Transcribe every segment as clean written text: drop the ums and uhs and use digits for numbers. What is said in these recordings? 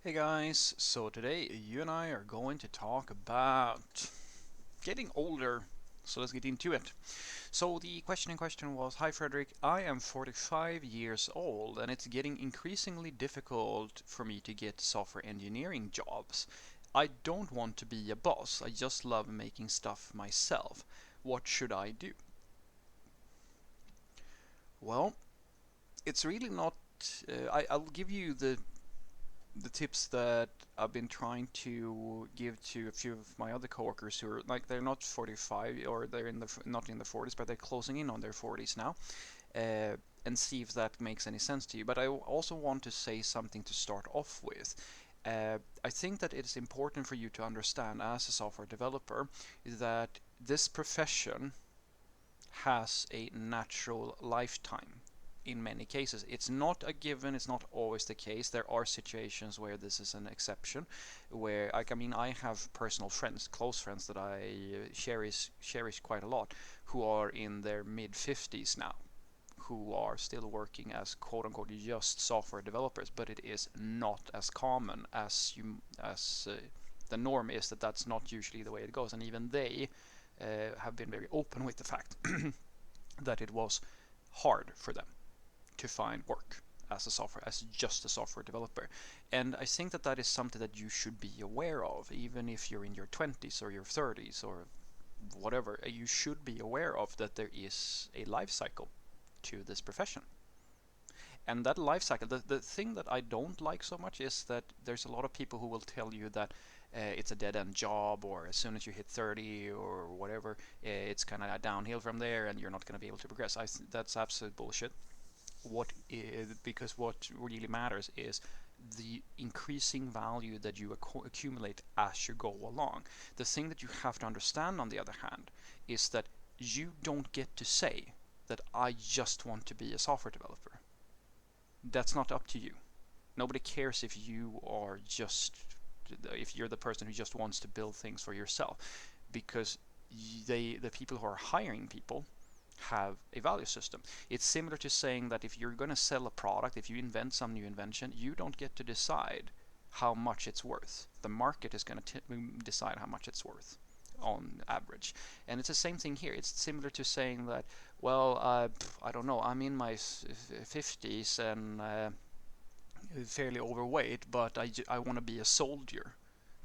Hey guys, so today you and I are going to talk about getting older. So let's get into it. So the question in question was, Hi Frederick, I am 45 years old and it's getting increasingly difficult for me to get software engineering jobs. I don't want to be a boss, I just love making stuff myself. What should I do? Well, it's really not. I'll give you the tips that I've been trying to give to a few of my other coworkers who are like they're not 45 or they're in the not in the 40s, but they're closing in on their 40s now, and see if that makes any sense to you. But I also want to say something to start off with. I think that it's important for you to understand as a software developer that this profession has a natural lifetime in many cases. It's not a given, it's not always the case. There are situations where this is an exception, where I have personal friends, close friends that I cherish quite a lot, who are in their mid 50s now, who are still working as quote unquote just software developers, but it is not as common as the norm is that that's not usually the way it goes, and even they have been very open with the fact that it was hard for them to find work as just a software developer. And I think that that is something that you should be aware of, even if you're in your 20s or your 30s or whatever. You should be aware of that there is a life cycle to this profession. And that life cycle, the thing that I don't like so much is that there's a lot of people who will tell you that it's a dead end job, or as soon as you hit 30 or whatever, it's kind of downhill from there and you're not going to be able to progress. That's absolute bullshit. Because what really matters is the increasing value that you accumulate as you go along. The thing that you have to understand, on the other hand, is that you don't get to say that I just want to be a software developer. That's not up to you. Nobody cares if you're the person who just wants to build things for yourself, because the people who are hiring people have a value system. It's similar to saying that if you're going to sell a product, if you invent some new invention, you don't get to decide how much it's worth. The market is going to decide how much it's worth on average. And it's the same thing here. It's similar to saying that, well, I don't know, I'm in my 50s and fairly overweight, but I want to be a soldier,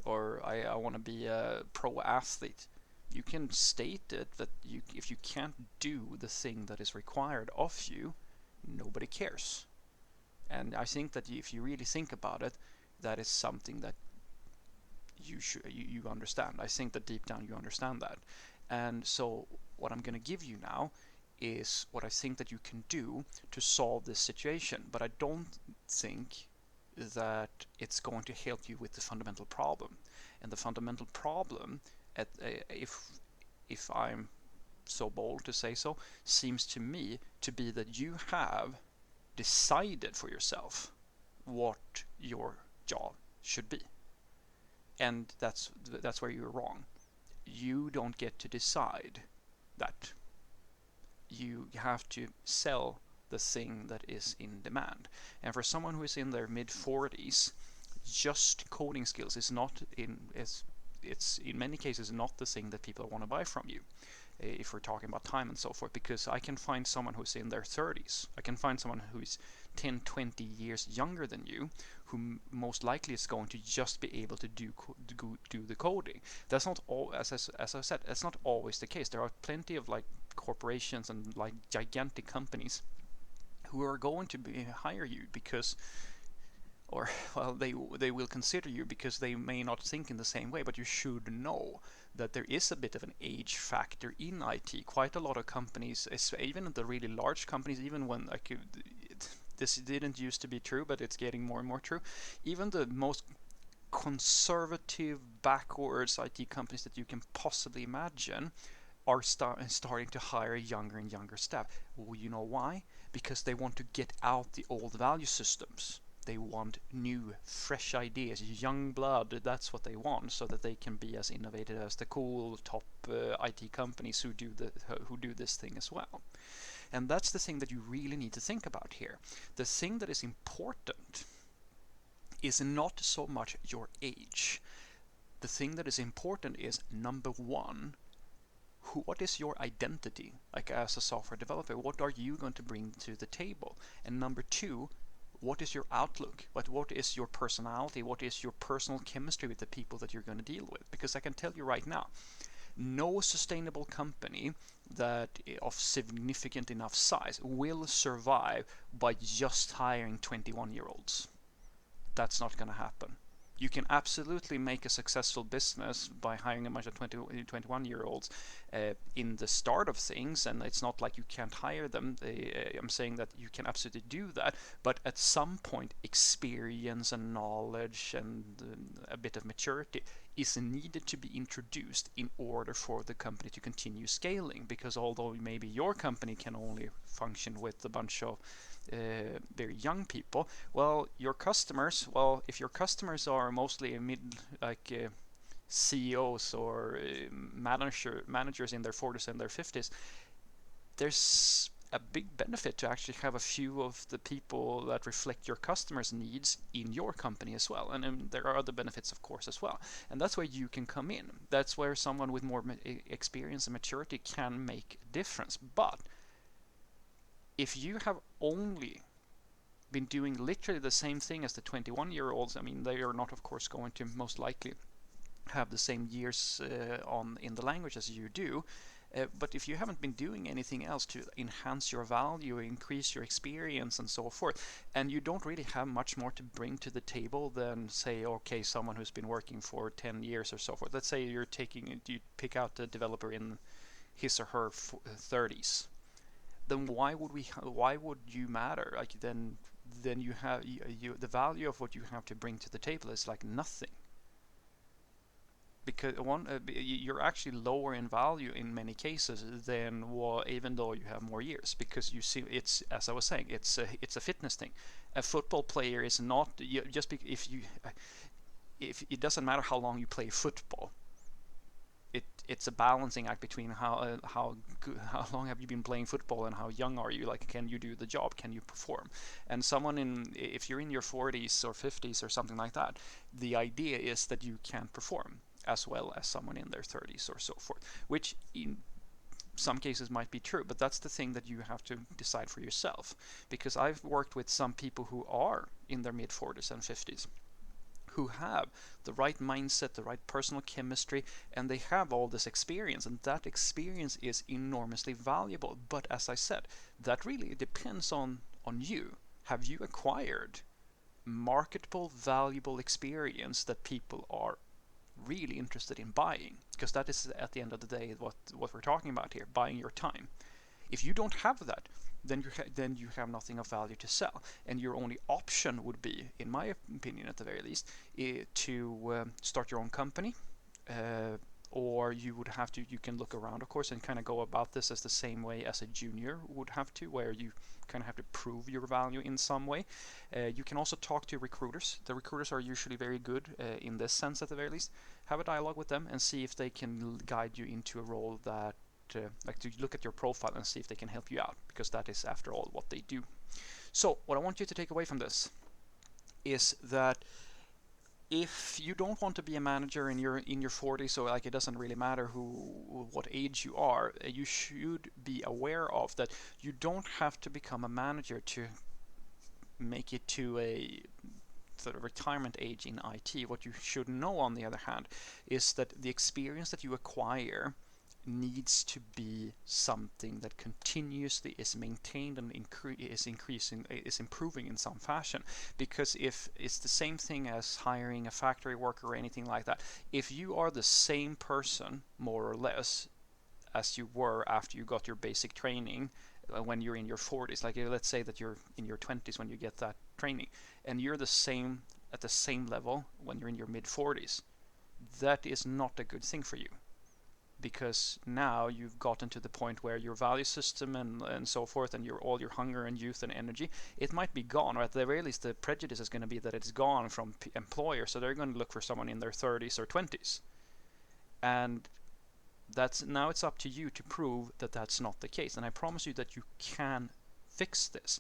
or I want to be a pro athlete. You can state it that if you can't do the thing that is required of you, nobody cares. And I think that if you really think about it, that is something that you understand. I think that deep down you understand that. And so what I'm going to give you now is what I think that you can do to solve this situation. But I don't think that it's going to help you with the fundamental problem. And the fundamental problem, if I'm so bold to say so, seems to me to be that you have decided for yourself what your job should be. And that's where you're wrong. You don't get to decide that. You have to sell the thing that is in demand. And for someone who is in their mid 40s, just coding skills is not in is it's in many cases not the thing that people want to buy from you, if we're talking about time and so forth, because I can find someone who's in their 30s, I can find someone who's 10, 20 years younger than you, who most likely is going to just be able to do the coding. That's not all, as I said, that's not always the case. There are plenty of like corporations and like gigantic companies who are going to hire you because, or well, they will consider you because they may not think in the same way, but you should know that there is a bit of an age factor in IT. Quite a lot of companies, even the really large companies, even when like this didn't used to be true, but it's getting more and more true. Even the most conservative, backwards IT companies that you can possibly imagine are starting to hire younger and younger staff. Well, you know why? Because they want to get out the old value systems. They want new, fresh ideas, young blood. That's what they want, so that they can be as innovative as the cool top IT companies who do this thing as well. And that's the thing that you really need to think about here. The thing that is important is not so much your age. The thing that is important is, number one, what is your identity, like as a software developer? What are you going to bring to the table? And number two, what is your outlook? What is your personality? What is your personal chemistry with the people that you're going to deal with? Because I can tell you right now, no sustainable company that of significant enough size will survive by just hiring 21-year-olds. That's not going to happen. You can absolutely make a successful business by hiring a bunch of 21-year-olds in the start of things, and it's not like you can't hire them. I'm saying that you can absolutely do that, but at some point, experience and knowledge and a bit of maturity is needed to be introduced in order for the company to continue scaling. Because although maybe your company can only function with a bunch of very young people, well, your customers, well, if your customers are mostly CEOs or managers in their 40s and their 50s, there's a big benefit to actually have a few of the people that reflect your customers' needs in your company as well. And there are other benefits, of course, as well. And that's where you can come in. That's where someone with more experience and maturity can make a difference. But if you have only been doing literally the same thing as the 21-year-olds, I mean, they are not, of course, going to most likely have the same years in the language as you do. But if you haven't been doing anything else to enhance your value, increase your experience, and so forth, and you don't really have much more to bring to the table than, say, okay, someone who's been working for 10 years or so forth. Let's say you pick out a developer in his or her 30s. Then why would you matter? Like then you have the value of what you have to bring to the table is like nothing. Because you're actually lower in value in many cases than even though you have more years, because you see, it's, as I was saying, it's a fitness thing. A football player is not if it doesn't matter how long you play football. It's a balancing act between how long have you been playing football and how young are you. Like, can you do the job? Can you perform? And if you're in your 40s or 50s or something like that, the idea is that you can perform as well as someone in their 30s or so forth, which in some cases might be true, but that's the thing that you have to decide for yourself. Because I've worked with some people who are in their mid 40s and 50s who have the right mindset, the right personal chemistry, and they have all this experience, and that experience is enormously valuable. But as I said, that really depends on you. Have you acquired marketable, valuable experience that people are really interested in buying? Because that is, at the end of the day, what we're talking about here, buying your time. If you don't have that, then you have nothing of value to sell, and your only option would be, in my opinion at the very least, to start your own company, or you can look around, of course, and kind of go about this as the same way as a junior would have to, where you kind of have to prove your value in some way. You can also talk to recruiters. The recruiters are usually very good in this sense, at the very least. Have a dialogue with them and see if they can guide you into a role that to look at your profile and see if they can help you out, because that is, after all, what they do. So what I want you to take away from this is that if you don't want to be a manager in your 40s, so like it doesn't really matter what age you are, you should be aware of that you don't have to become a manager to make it to a sort of retirement age in IT. What you should know, on the other hand, is that the experience that you acquire needs to be something that continuously is maintained and is improving in some fashion. Because if it's the same thing as hiring a factory worker or anything like that, if you are the same person, more or less, as you were after you got your basic training when you're in your 40s, like let's say that you're in your 20s when you get that training, and you're at the same level when you're in your mid 40s, that is not a good thing for you. Because now you've gotten to the point where your value system and so forth, and all your hunger and youth and energy, it might be gone, or at the very least the prejudice is going to be that it's gone from employers, so they're going to look for someone in their 30s or 20s. And now it's up to you to prove that that's not the case. And I promise you that you can fix this.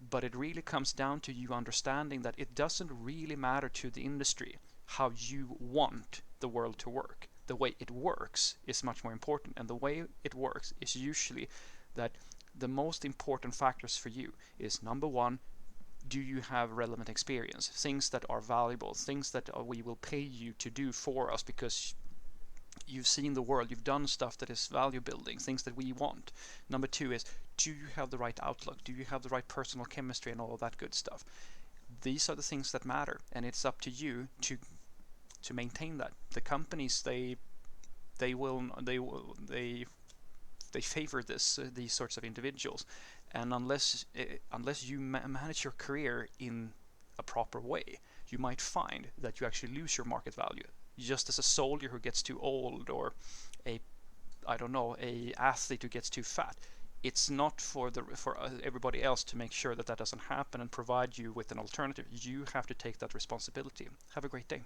but it really comes down to you understanding that it doesn't really matter to the industry how you want the world to work. The way it works is much more important, and the way it works is usually that the most important factors for you is, number one, do you have relevant experience, things that are valuable, things that we will pay you to do for us because you've seen the world, you've done stuff that is value building, things that we want. Number two is, do you have the right outlook? Do you have the right personal chemistry and all of that good stuff? These are the things that matter, and it's up to you to maintain that. The companies, they favor these sorts of individuals, and unless you manage your career in a proper way, you might find that you actually lose your market value. Just as a soldier who gets too old, or a I don't know, a athlete who gets too fat. It's not for everybody else to make sure that that doesn't happen and provide you with an alternative. You have to take that responsibility. Have a great day.